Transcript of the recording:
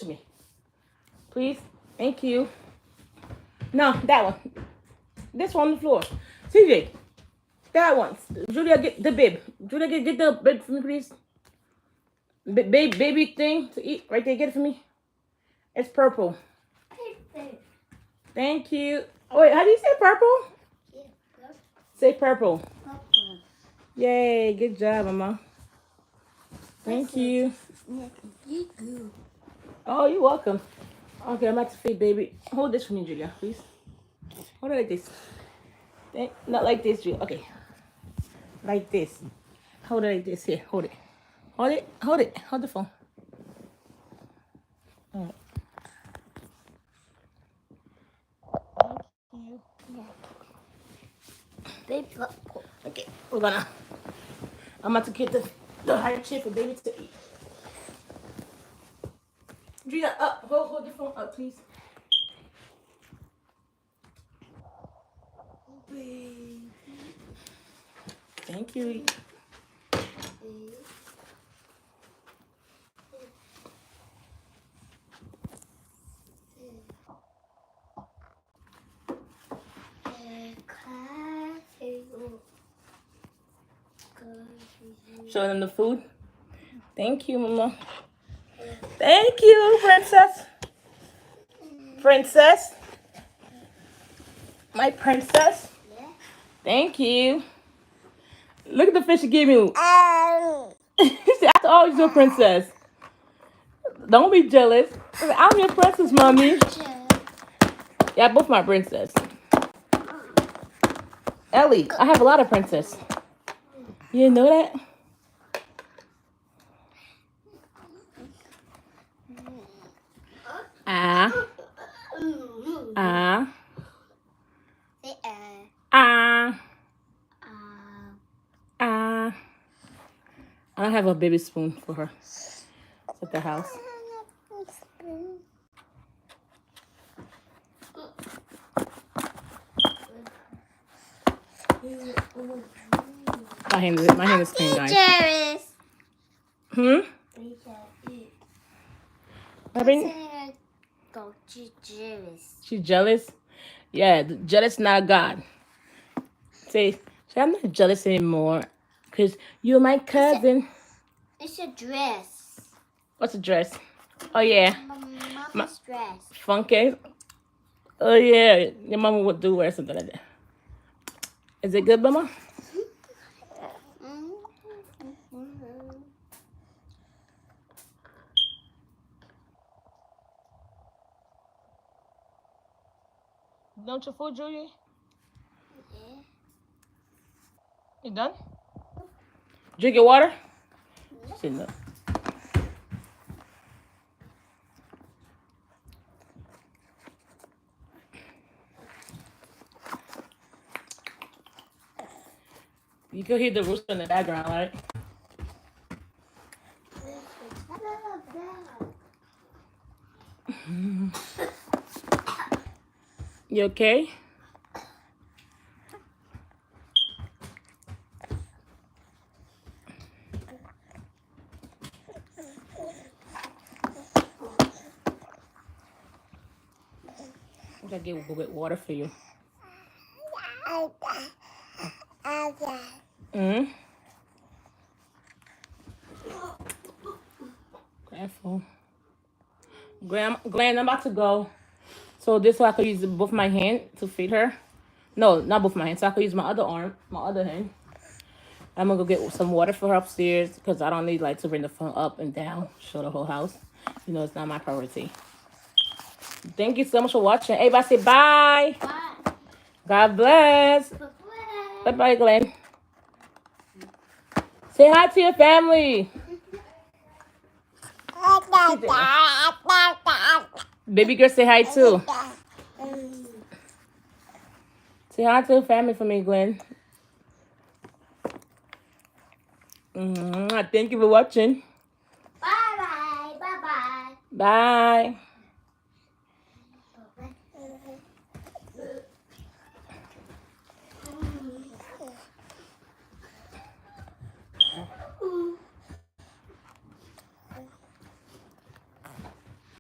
to me. Please. Thank you. No, that one. This one on the floor. CJ, that one. Julia, get the bib. Julia, get the bib for me, please. Baby thing to eat. Right there, get it for me. It's purple. Thank you. Oh, wait, how do you say purple? Say purple. Yay, good job, Mama. Thank you. Oh, you're welcome. Okay, I'm about to feed baby. Hold this for me, Julia, please. Hold it like this. Not like this, Julia. Okay. Like this. Hold it like this. Here, hold it. Hold it. Hold it. Hold the phone. All right. Thank you. Okay, I'm about to get the high chair for baby to eat. Julia, up. Hold the phone up, please. Thank you. Show them the food. Thank you, Mama. Thank you, princess. Princess. My princess. Thank you. Look at the fish you gave me. I always your princess. Don't be jealous. I'm your princess, Mommy. Yeah, both my princess. Ellie, I have a lot of princess. You didn't know that? Ah. Ah. Ah. Ah. I don't have a baby spoon for her. It's at the house. My hand is clean, guys. Hmm? She's jealous? Yeah, jealous not God. Say, I'm not jealous anymore. Because you're my cousin. It's a dress. What's a dress? Oh, yeah. Mama's dress. Funky? Oh, yeah. Your mama would do wear something like that. Is it good, Mama? Don't your food, Julia? Yeah. You done? Drink your water? She no. You can hear the rooster in the background, right? You okay? I gotta get a little bit water for you. Careful. Glenn, I'm about to go. So this way I could use both my hands to feed her. No, not both my hands. So I could use my other arm, my other hand. I'm gonna go get some water for her upstairs because I don't need like to bring the phone up and down, show the whole house. You know, it's not my priority. Thank you so much for watching. Everybody say bye. Bye. God bless. Bye-bye, Glenn. Say hi to your family. Baby girl, say hi too. Say hi to the family for me, Glenn. Thank you for watching. Bye-bye. Bye-bye. Bye.